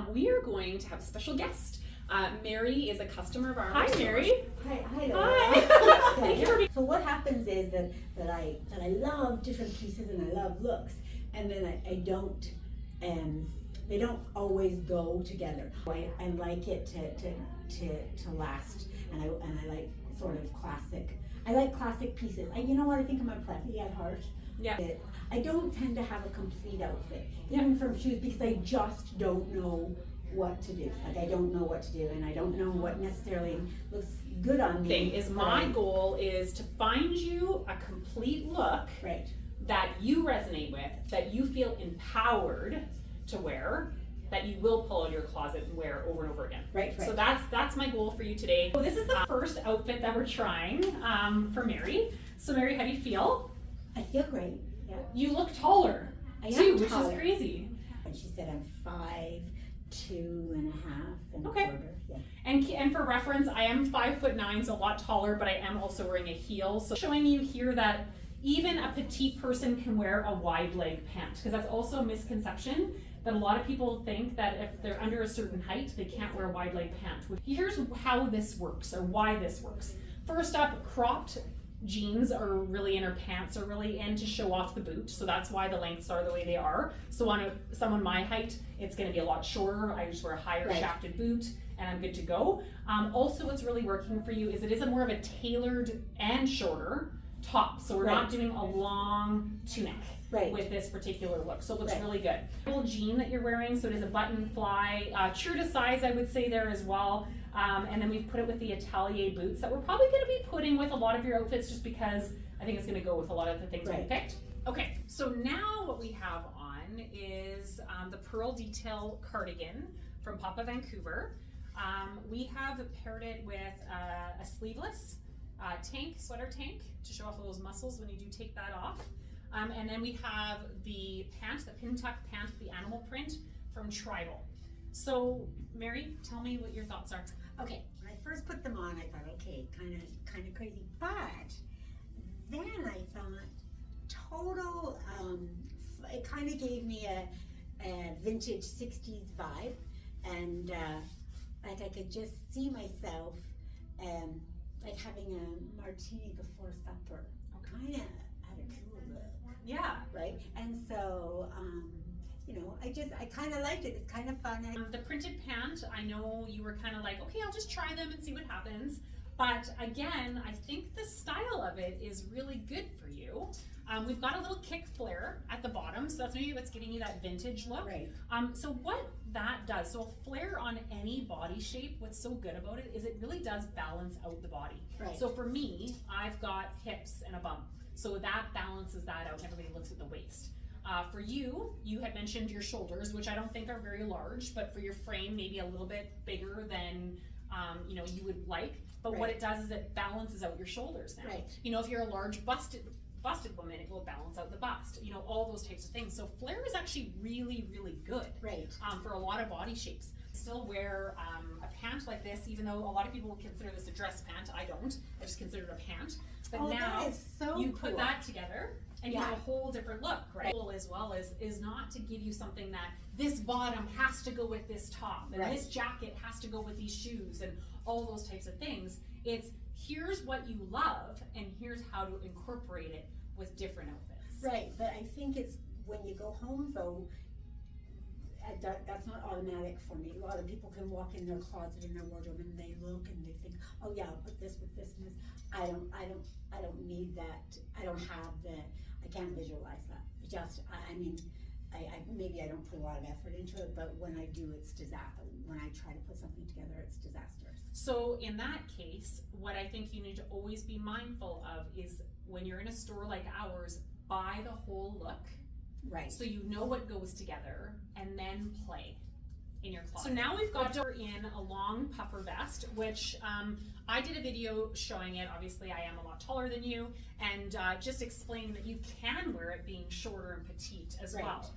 We are going to have a special guest. Mary is a customer of ours. Hi, Mary. Hi. Hi. Thank you for being. So what happens is that I love different pieces and I love looks, and then I don't, they don't always go together. I like it to last, and I like sort of classic. I like classic pieces. You know what? I think I'm a preppy at heart. Yeah. I don't tend to have a complete outfit, even from shoes, because I just don't know what to do. Like, I don't know what to do, and I don't know what necessarily looks good on me. My goal is to find you a complete look that you resonate with, that you feel empowered to wear, that you will pull out of your closet and wear over and over again. Right. So that's my goal for you today. So this is the first outfit that we're trying for Mary. So Mary, how do you feel? I feel great. Yeah. You look taller too, which is crazy. And she said I'm 5'2.5" and a Okay. quarter. Yeah. And for reference, I am 5'9", so a lot taller, but I am also wearing a heel. So showing you here that even a petite person can wear a wide leg pant, because that's also a misconception that a lot of people think that if they're under a certain height, they can't wear a wide leg pant. Here's how this works, or why this works. First up, cropped jeans are really in, or pants are really in, to show off the boot. So that's why the lengths are the way they are. So on someone my height, it's going to be a lot shorter. I just wear a higher shafted boot and I'm good to go. Also, what's really working for you is it is a more of a tailored and shorter top. So we're not doing a long tunic with this particular look. So it looks really good. Little jean that you're wearing, so it is a button fly, true to size, I would say there as well. And then we've put it with the Atelier boots that we're probably going to be putting with a lot of your outfits, just because I think it's going to go with a lot of the things we picked. Okay, so now what we have on is the Pearl Detail cardigan from Papa Vancouver. We have paired it with a sleeveless sweater tank to show off all those muscles when you do take that off. And then we have the pant, the pin tuck pant, the animal print from Tribal. So Mary, tell me what your thoughts are. Okay, when I first put them on, I thought, okay, kind of crazy, but then I thought total. It kind of gave me a vintage '60s vibe, and like I could just see myself like having a martini before supper. Kind of had a cool look. Yeah. Right, and so. You know, I kind of liked it. It's kind of fun. The printed pant, I know you were kind of like, okay, I'll just try them and see what happens. But again, I think the style of it is really good for you. We've got a little kick flare at the bottom, so that's maybe what's giving you that vintage look. Right. So what that does, so a flare on any body shape, what's so good about it is it really does balance out the body. Right. So for me, I've got hips and a bump. So that balances that out and everybody looks at the waist. For you, you had mentioned your shoulders, which I don't think are very large, but for your frame, maybe a little bit bigger than you would like. But what it does is it balances out your shoulders now. You know, if you're a large busted woman, it will balance out the bust. You know, all those types of things. So flare is actually really, really good. For a lot of body shapes. Still wear a pant like this, even though a lot of people would consider this a dress pant. I don't. I just consider it a pant. But now that is so you cool. put that together. And you have a whole different look, right? As well is not to give you something that this bottom has to go with this top, and this jacket has to go with these shoes, and all those types of things. It's here's what you love, and here's how to incorporate it with different outfits. Right, but I think it's when you go home though, that's not automatic for me. A lot of people can walk in their closet in their wardrobe and they look and they think, oh yeah, I'll put this with this and this. I don't need that. I don't have I can't visualize that. Maybe I don't put a lot of effort into it, but when I do, it's disaster. When I try to put something together, it's disastrous. So in that case, what I think you need to always be mindful of is when you're in a store like ours, buy the whole look. Right. So you know what goes together, and then play in your closet. So now we've got her in a long puffer vest, which I did a video showing it. Obviously, I am a lot taller than you, and just explain that you can wear it being shorter and petite as well.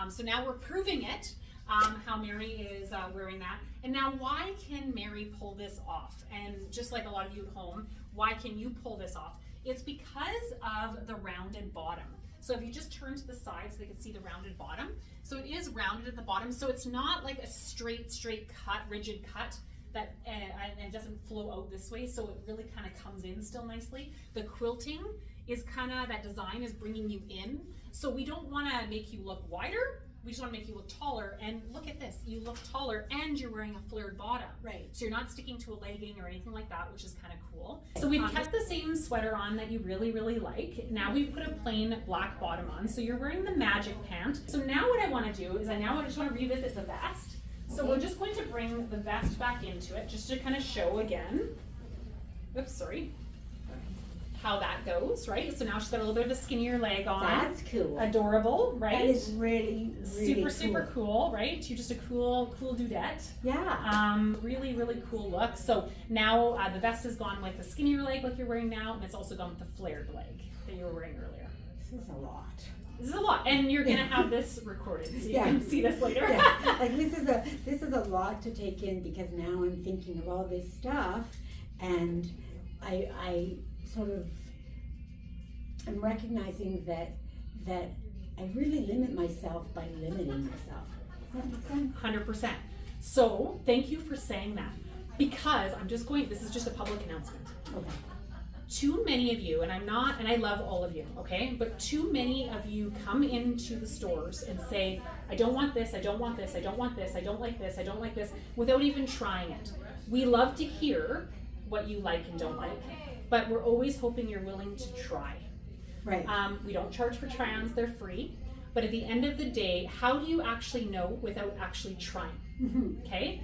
So now we're proving it, how Mary is wearing that. And now why can Mary pull this off? And just like a lot of you at home, why can you pull this off? It's because of the rounded bottom. So if you just turn to the side so they can see the rounded bottom. So it is rounded at the bottom. So it's not like a straight cut, rigid cut that and it doesn't flow out this way. So it really kind of comes in still nicely. The quilting is kind of, that design is bringing you in. So we don't want to make you look wider. We just want to make you look taller. And look at this, you look taller and you're wearing a flared bottom. Right. So you're not sticking to a legging or anything like that, which is kind of cool. So we've kept the same sweater on that you really, really like. Now we've put a plain black bottom on. So you're wearing the magic pant. So now what I want to do is I just want to revisit the vest. So we're just going to bring the vest back into it just to kind of show again. Oops, sorry. How that goes, right? So now she's got a little bit of a skinnier leg on. That's cool. Adorable, right? That is really, really super cool, right? You're just a cool dudette. Yeah. Really, really cool look. So now the vest has gone with the skinnier leg like you're wearing now, and it's also gone with the flared leg that you were wearing earlier. This is a lot. This is a lot, and you're gonna have this recorded, so you can see this later. Yeah. Like this is a lot to take in, because now I'm thinking of all this stuff, and I sort of I'm recognizing that I really limit myself by limiting myself. Does that make sense? 100%. So thank you for saying that, because this is just a public announcement. Okay. Too many of you, and I love all of you, okay? But too many of you come into the stores and say, I don't want this, I don't want this, I don't want this, I don't like this, I don't like this, without even trying it. We love to hear what you like and don't like, but we're always hoping you're willing to try. Right. We don't charge for try-ons, they're free. But at the end of the day, how do you actually know without actually trying? Mm-hmm. Okay?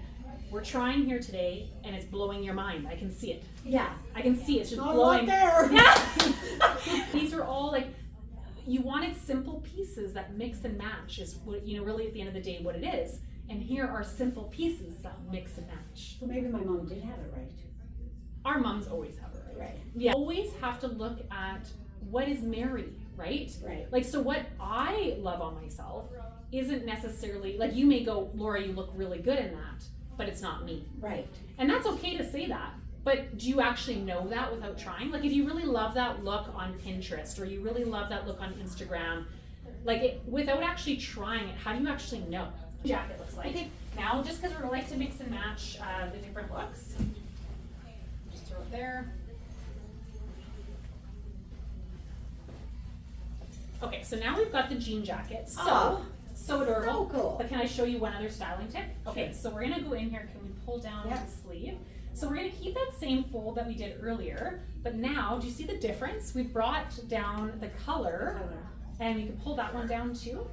We're trying here today, and it's blowing your mind. I can see it. Yeah. I can see it. It's just Oh, blowing. look there. Yeah. These are all like, you wanted simple pieces that mix and match is what, really at the end of the day what it is. And here are simple pieces that mix and match. So maybe my mom did have it right. Our moms always have it right. Right. Yeah. Always have to look at what is Mary, right? Right. Like, so what I love on myself isn't necessarily, like, you may go, Laura, you look really good in that, but it's not me. Right. And that's okay to say that. But do you actually know that without trying? Like, if you really love that look on Pinterest, or you really love that look on Instagram, without actually trying it, how do you actually know what the jacket looks like? Okay. Now, just because we like to mix and match the different looks, just throw it there. Okay, so now we've got the jean jacket. So adorable. So cool. But can I show you one other styling tip? Okay, so we're gonna go in here. Can we pull down the sleeve? So we're gonna keep that same fold that we did earlier, but now, do you see the difference? We brought down the color, and we can pull that one down too.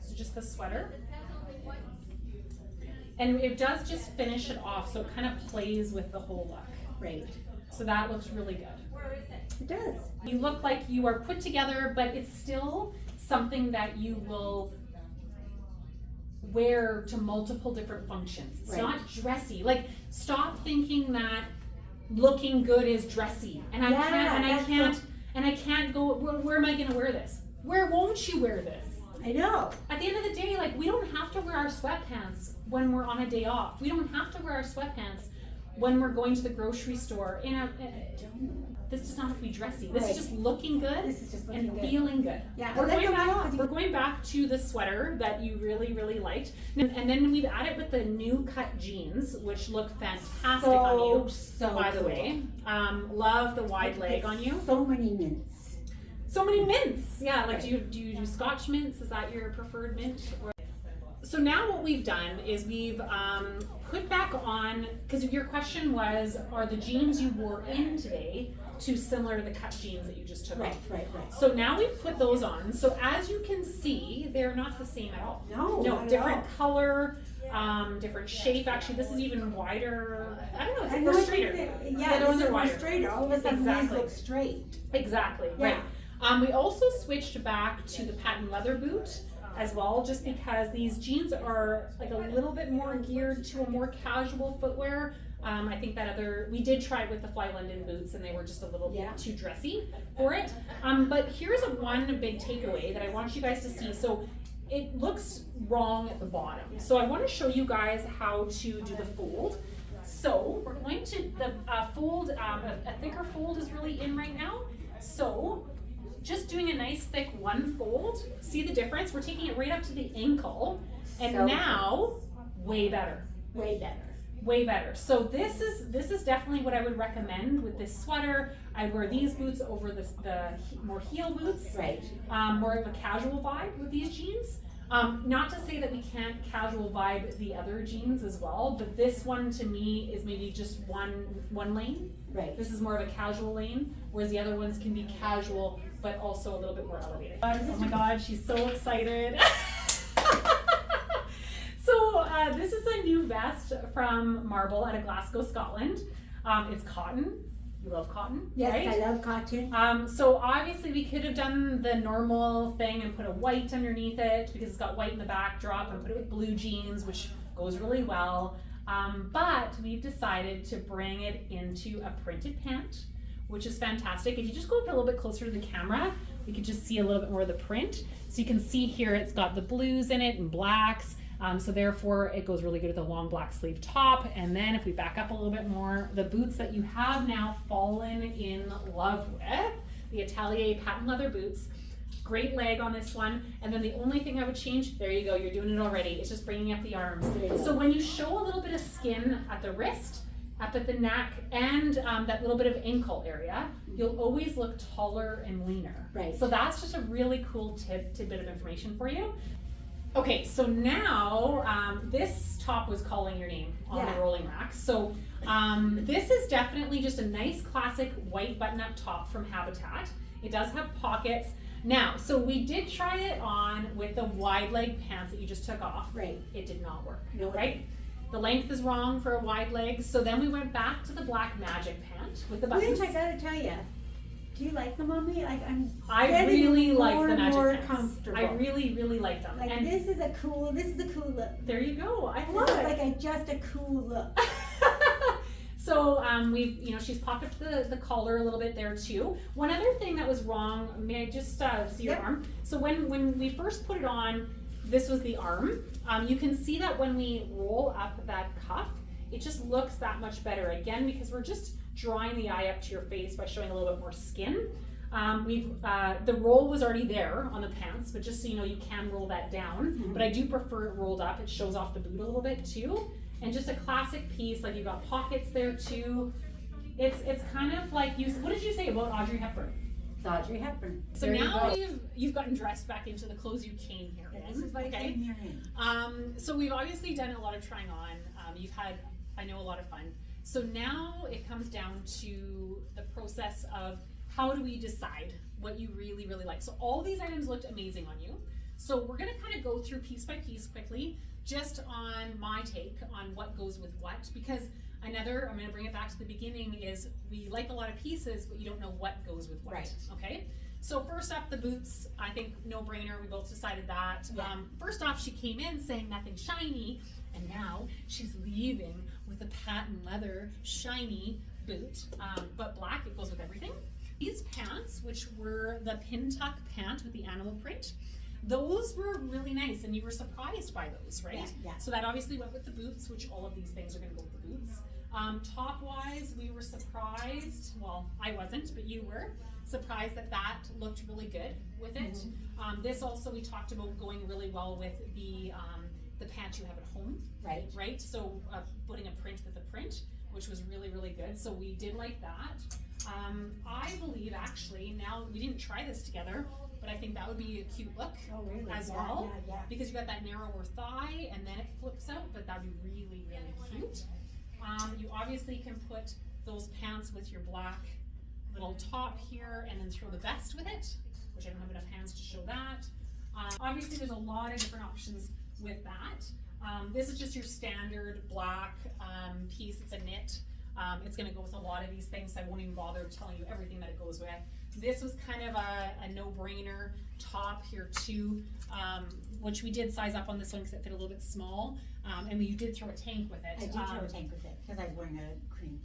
So just the sweater. And it does just finish it off, so it kind of plays with the whole look. Right. So that looks really good. It does. You look like you are put together, but it's still something that you will wear to multiple different functions. It's not dressy. Like, stop thinking that looking good is dressy. And I can't go, where am I gonna wear this? Where won't you wear this? I know. At the end of the day, like, we don't have to wear our sweatpants when we're on a day off. We don't have to wear our sweatpants when we're going to the grocery store. This does not have to be dressy. This is just looking good. This is just looking and good. feeling good. Yeah. We're going back to the sweater that you really, really liked. And then we've added with the new cut jeans, which look fantastic on you, by the way. Love the wide leg on you. So many mints. So many mints. Yeah, like, do you do Scotch mints? Is that your preferred mint? So now what we've done is we've put back on, because your question was, are the jeans you wore in today too similar to the cut jeans that you just took off? Right. So now we've put those on. So as you can see, they're not the same at all. No, different color, different shape. Actually, this is even wider. I don't know, it's like more straighter. Yeah, those are wider. Straighter. All of a sudden these look straight. Exactly, Yeah. right. We also switched back to the patent leather boot as well, just because these jeans are like a little bit more geared to a more casual footwear. I think we did try it with the Fly London boots, and they were just a little bit too dressy for it. But here's one big takeaway that I want you guys to see. So it looks wrong at the bottom. So I want to show you guys how to do the fold. So we're going to, the fold, a thicker fold is really in right now. So just doing a nice thick one fold. See the difference? We're taking it right up to the ankle, and So now way better. way better. Way better. So this is definitely what I would recommend with this sweater. I wear these boots over the more heel boots. Right. More of a casual vibe with these jeans. Not to say that we can't casual vibe the other jeans as well, but this one to me is maybe just one lane. Right. This is more of a casual lane, whereas the other ones can be casual, but also a little bit more elevated. Oh my God, she's so excited. So this is a new vest from Marble out of Glasgow, Scotland. It's cotton. You love cotton, Yes, right? I love cotton. So obviously we could have done the normal thing and put a white underneath it because it's got white in the backdrop, and put it with blue jeans, which goes really well. But we've decided to bring it into a printed pant, which is fantastic. If you just go up a little bit closer to the camera, we can just see a little bit more of the print. So you can see here it's got the blues in it and blacks. So therefore it goes really good with a long black sleeve top. And then if we back up a little bit more, the boots that you have now fallen in love with, the Atelier patent leather boots, great leg on this one. And then the only thing I would change, there you go, you're doing it already, it's just bringing up the arms. So when you show a little bit of skin at the wrist, up at the neck, and that little bit of ankle area, you'll always look taller and leaner. Right. So that's just a really cool tidbit of information for you. Okay, so now this top was calling your name on the rolling rack. So this is definitely just a nice classic white button-up top from Habitat. It does have pockets. Now, so we did try it on with the wide leg pants that you just took off. Right. It did not work, No, right? The length is wrong for a wide leg. So then we went back to the black magic pant with the buttons. Which I gotta tell you, do you like them on me? Like I getting really like more the and magic more pants. comfortable. I really like them. Like and this is a cool look. there you go. I This love is it. like just a cool look. So we've, she's popped up the collar a little bit there too. One other thing that was wrong, may I just see your arm? So when we first put it on, this was the arm. You can see that when we roll up that cuff, it just looks that much better. Again, because we're just drawing the eye up to your face by showing a little bit more skin. The roll was already there on the pants, but just so you know, you can roll that down. But I do prefer it rolled up. It shows off the boot a little bit too. And just a classic piece, like you've got pockets there too. It's kind of like what did you say about Audrey Hepburn? It's Audrey Hepburn. So now you've gotten dressed back into the clothes you came here in. This is what I came here in. So we've obviously done a lot of trying on. You've had, I know, a lot of fun. So now it comes down to the process of how do we decide what you really like. So all these items looked amazing on you. So we're gonna kind of go through piece by piece quickly, just on my take on what goes with what, because I'm gonna bring it back to the beginning, is we like a lot of pieces, but you don't know what goes with what, Right. okay? So first up, the boots, I think no brainer, we both decided that. Yeah. First off, she came in saying nothing shiny, and now she's leaving with a patent leather shiny boot, but black, it goes with everything. These pants, which were the pin tuck pant with the animal print, those were really nice, and you were surprised by those, right? Yeah. So that obviously went with the boots, which all of these things are gonna go with the boots. Top-wise, we were surprised, well, I wasn't, but you were surprised that looked really good with it. This also, we talked about going really well with the pant you have at home. Right? So putting a print with a print, which was really good. So we did like that. I believe actually, now we didn't try this together, but I think that would be a cute look as well. Yeah. Because you got that narrower thigh and then it flips out, but that'd be really cute. You obviously can put those pants with your black little top here and then throw the vest with it, which I don't have enough hands to show that. Obviously there's a lot of different options with that. This is just your standard black piece. It's a knit. It's going to go with a lot of these things, so I won't even bother telling you everything that it goes with. This was kind of a no-brainer top here too, which we did size up on this one because it fit a little bit small, and you did throw a tank with it. I did throw a tank with it because I was wearing a cream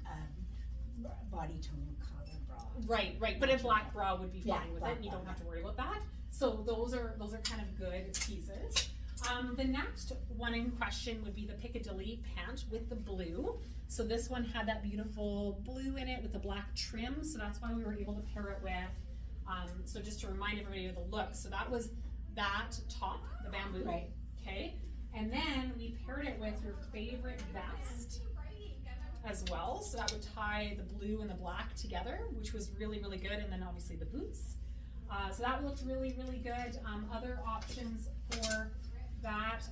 body tone color bra. Right, but a black bra would be fine with it, and you bra. don't have to worry about that. So those are kind of good pieces. The next one in question would be the Piccadilly pant with the blue. So this one had that beautiful blue in it with the black trim, so that's why we were able to pair it with So just to remind everybody of the look, so that was that top, the bamboo, Right. okay? And then we paired it with your favorite vest as well. So that would tie the blue and the black together, which was really, really good. And then obviously the boots. So that looked really, really good. Other options for that,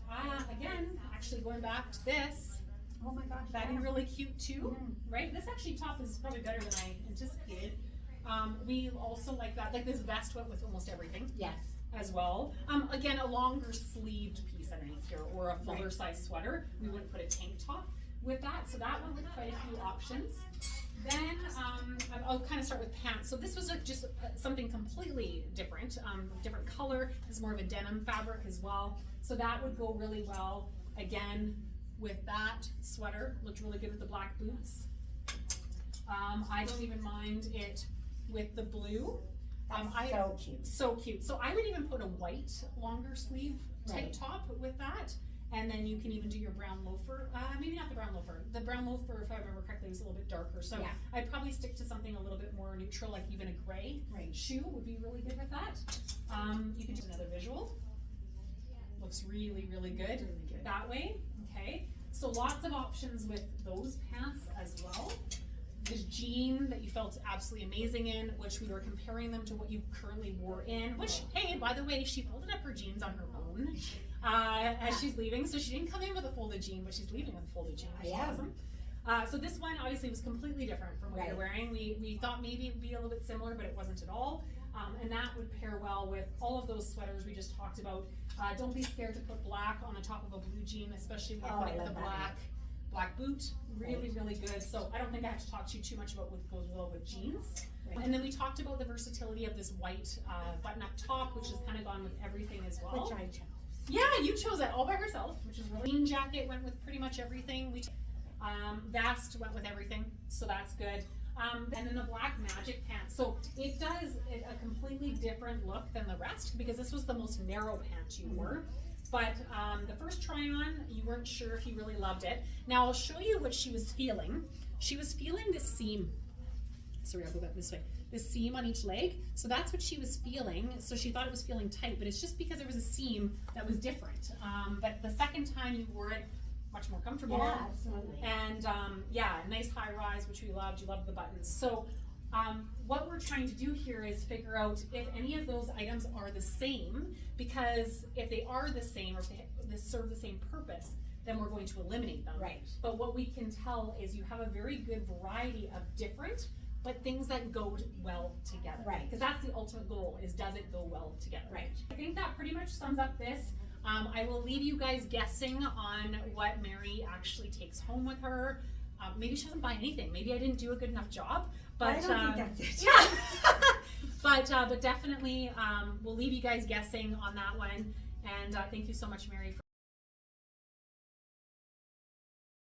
again, actually going back to this, Oh my gosh. that'd be really cute too, right? This actually top is probably better than I anticipated. We also like that, like this vest went with almost everything. Yes. As well. Again, a longer sleeved piece underneath here, or a fuller size sweater. We wouldn't put a tank top with that, so that one with quite a few options. Then I'll kind of start with pants. So this was just something completely different, different color. This is more of a denim fabric as well. So that would go really well. Again, with that sweater, looked really good with the black boots. I don't even mind it with the blue. So cute. So cute. So I would even put a white longer sleeve type top with that. And then you can even do your brown loafer. Maybe not the brown loafer. The brown loafer, if I remember correctly, was a little bit darker. So I'd probably stick to something a little bit more neutral, like even a gray shoe would be really good with that. You can do another visual. Looks really, really good that way. Okay. So lots of options with those pants as well. This jean that you felt absolutely amazing in, which we were comparing them to what you currently wore in, which, hey, by the way, she folded up her jeans on her own as she's leaving. So she didn't come in with a folded jean, but she's leaving with a folded jean, which is awesome. So this one obviously was completely different from what you're wearing. We thought maybe it would be a little bit similar, but it wasn't at all. And that would pair well with all of those sweaters we just talked about. Don't be scared to put black on the top of a blue jean, especially when you're putting the black boot. Really, really good. So I don't think I have to talk to you too much about what goes well with jeans. And then we talked about the versatility of this white button-up top, which has kind of gone with everything as well. Which I chose. Yeah, you chose that all by herself, which is really. Jean jacket went with pretty much everything. Vest went with everything, so that's good. And then the black magic pants. So it does a completely different look than the rest, because this was the most narrow pant you wore. But the first try on, you weren't sure if you really loved it. Now I'll show you what she was feeling. She was feeling this seam. Sorry, I'll go back this way. This seam on each leg. So that's what she was feeling. So she thought it was feeling tight, but it's just because there was a seam that was different. But the second time you wore it, much more comfortable. Yeah, absolutely. And nice high rise, which we loved. You loved the buttons. So what we're trying to do here is figure out if any of those items are the same, because if they are the same, or if they serve the same purpose, then we're going to eliminate them. Right. But what we can tell is you have a very good variety of different, but things that go well together. Right. Because that's the ultimate goal, is does it go well together? Right. I think that pretty much sums up this. I will leave you guys guessing on what Mary actually takes home with her. Maybe she doesn't buy anything. Maybe I didn't do a good enough job. But I don't think that's it. Yeah. But definitely we'll leave you guys guessing on that one. And thank you so much, Mary, for